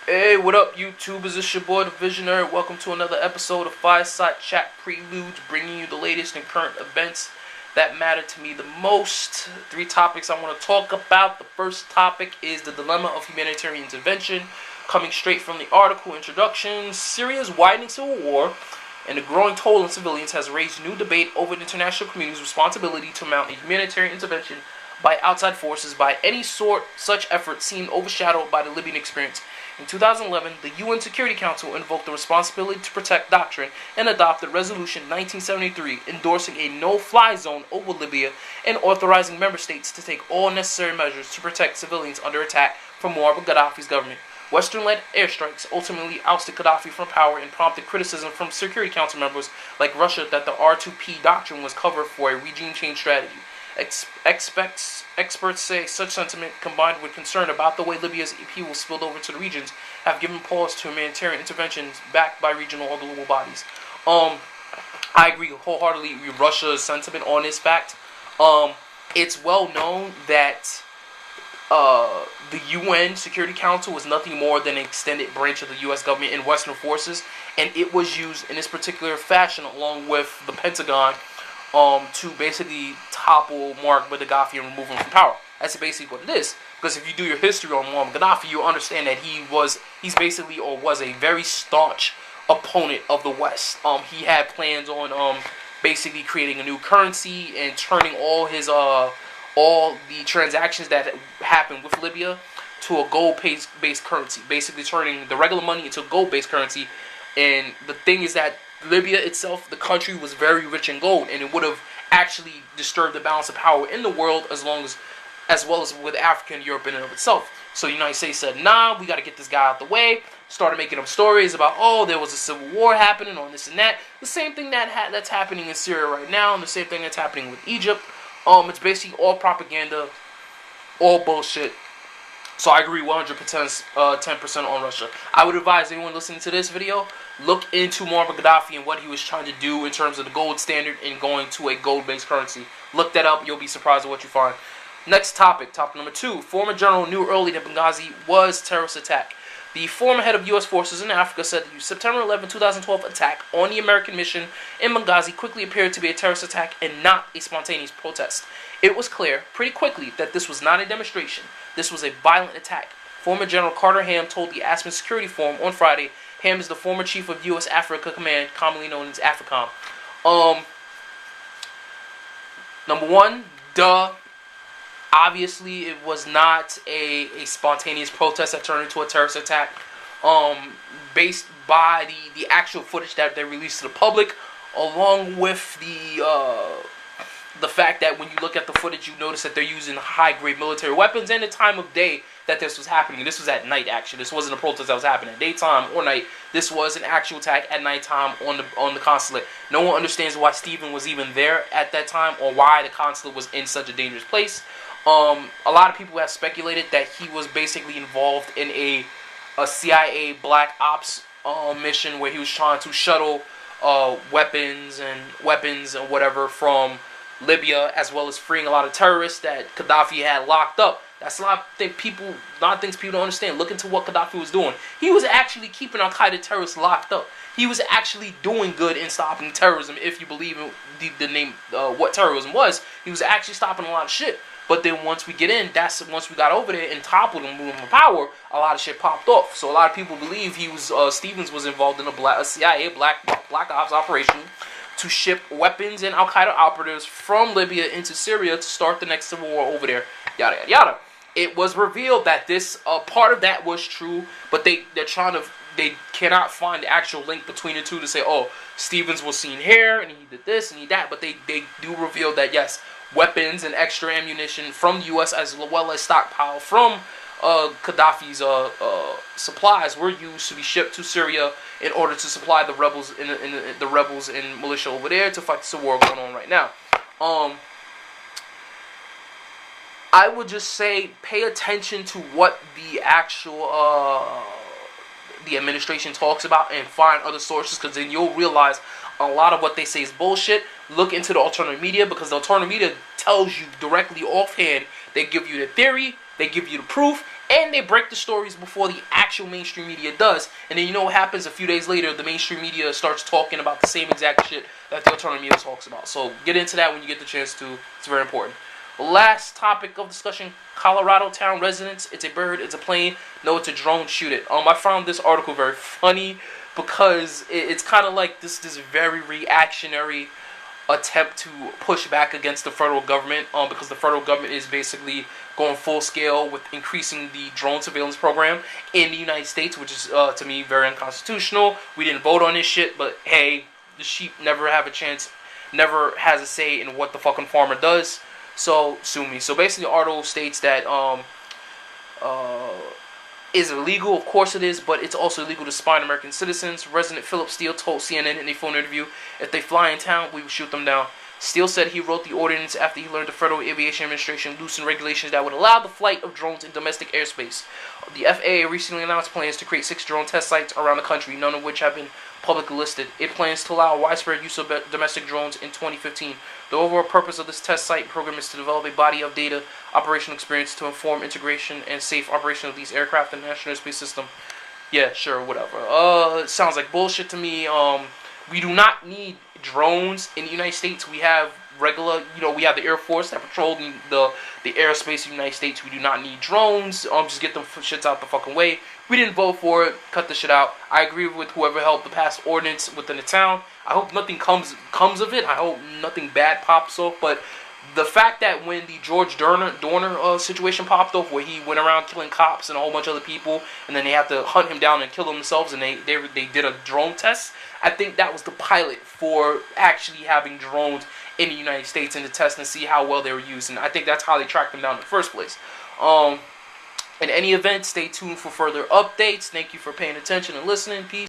Hey, what up, YouTube? Is this your boy, the Visionary? Welcome to another episode of Fireside Chat Preludes, bringing you the latest and current events that matter to me the most. 3 topics I want to talk about. The first topic is the dilemma of humanitarian intervention, coming straight from the article introduction. Syria's widening civil war and the growing toll on civilians has raised new debate over the international community's responsibility to mount a humanitarian intervention by outside forces by any sort. Such efforts seem overshadowed by the Libyan experience. In 2011, the UN Security Council invoked the responsibility to protect doctrine and adopted Resolution 1973, endorsing a no-fly zone over Libya and authorizing member states to take all necessary measures to protect civilians under attack from Muammar Gaddafi's government. Western-led airstrikes ultimately ousted Gaddafi from power and prompted criticism from Security Council members like Russia that the R2P doctrine was cover for a regime change strategy. Experts say such sentiment, combined with concern about the way Libya's upheaval spilled over to the regions, have given pause to humanitarian interventions backed by regional or global bodies. I agree wholeheartedly with Russia's sentiment on this fact. It's well known that the UN Security Council was nothing more than an extended branch of the U.S. government and Western forces, and it was used in this particular fashion along with the Pentagon to basically topple Muammar Gaddafi and remove him from power. That's basically what it is. Because if you do your history on Muammar Gaddafi, you understand that he's basically or was a very staunch opponent of the West. He had plans on basically creating a new currency and turning all the transactions that happened with Libya to a gold-based currency. Basically turning the regular money into gold-based currency. And the thing is that Libya itself, the country, was very rich in gold, and it would have actually disturbed the balance of power in the world as well as with Africa and Europe in and of itself. So the United States said, nah, we got to get this guy out the way. Started making up stories about, there was a civil war happening on this and that. The same thing that's happening in Syria right now, and the same thing that's happening with Egypt. It's basically all propaganda, all bullshit. So I agree 10% on Russia. I would advise anyone listening to this video, look into Muammar Gaddafi and what he was trying to do in terms of the gold standard and going to a gold-based currency. Look that up. You'll be surprised at what you find. Next topic number 2. Former general knew early that Benghazi was a terrorist attack. The former head of U.S. forces in Africa said the September 11, 2012 attack on the American mission in Benghazi quickly appeared to be a terrorist attack and not a spontaneous protest. It was clear pretty quickly that this was not a demonstration. This was a violent attack. Former General Carter Ham told the Aspen Security Forum on Friday. Ham is the former chief of U.S. Africa Command, commonly known as AFRICOM. Number 1, obviously, it was not a spontaneous protest that turned into a terrorist attack. Based by the actual footage that they released to the public, along with the fact that when you look at the footage, you notice that they're using high-grade military weapons and the time of day that this was happening. This was at night, actually. This wasn't a protest that was happening at daytime or night. This was an actual attack at nighttime on the consulate. No one understands why Stephen was even there at that time or why the consulate was in such a dangerous place. A lot of people have speculated that he was basically involved in a CIA black ops mission where he was trying to shuttle weapons and whatever from Libya, as well as freeing a lot of terrorists that Gaddafi had locked up. That's a lot of things people don't understand. Look into what Gaddafi was doing. He was actually keeping Al-Qaeda terrorists locked up. He was actually doing good in stopping terrorism, if you believe in the name, what terrorism was. He was actually stopping a lot of shit. But then once we once we got over there and toppled him, moved him from power, a lot of shit popped off. So a lot of people believe Stevens was involved in a CIA black ops operation to ship weapons and Al-Qaeda operatives from Libya into Syria to start the next civil war over there. Yada yada yada. It was revealed that this part of that was true, but they cannot find the actual link between the two to say, Stevens was seen here and he did this and he that. But they do reveal that yes, weapons and extra ammunition from the U.S. as well as stockpile from Gaddafi's supplies were used to be shipped to Syria in order to supply the rebels the rebels and militia over there to fight the civil war going on right now. I would just say pay attention to what the actual the administration talks about and find other sources, because then you'll realize a lot of what they say is bullshit. Look into the alternative media, because the alternative media tells you directly offhand. They give you the theory, they give you the proof, And they break the stories before the actual mainstream media does. And then you know what happens? A few days later, the mainstream media starts talking about the same exact shit that the alternative media talks about. So get into that when you get the chance to. It's very important. Last topic of discussion, Colorado town residents. It's a bird, it's a plane. No, it's a drone, shoot it. I found this article very funny because it's kind of like this very reactionary attempt to push back against the federal government, because the federal government is basically going full scale with increasing the drone surveillance program in the United States, which is to me very unconstitutional. We didn't vote on this shit, but hey, the sheep never have a chance, never has a say in what the fucking farmer does. So sue me. So basically, the article states that is illegal. Of course it is, but it's also illegal to spy on American citizens. Resident Philip Steele told CNN in a phone interview, "If they fly in town, we will shoot them down." Steele said he wrote the ordinance after he learned the Federal Aviation Administration loosened regulations that would allow the flight of drones in domestic airspace. The FAA recently announced plans to create 6 drone test sites around the country, none of which have been publicly listed. It plans to allow widespread use of domestic drones in 2015. The overall purpose of this test site program is to develop a body of data, operational experience to inform integration and safe operation of these aircraft in the National Airspace System. Yeah, sure, whatever. It sounds like bullshit to me. We do not need drones in the United States. We have regular, we have the Air Force that patrol the airspace of the United States. We do not need drones. Just get them shits out the fucking way. We didn't vote for it. Cut the shit out. I agree with whoever helped to pass ordinance within the town. I hope nothing comes of it. I hope nothing bad pops off. But the fact that when the George Dorner situation popped off, where he went around killing cops and a whole bunch of other people, and then they had to hunt him down and kill him themselves, and they did a drone test, I think that was the pilot for actually having drones in the United States and to test and see how well they were used. And I think that's how they tracked them down in the first place. In any event, stay tuned for further updates. Thank you for paying attention and listening. Peace.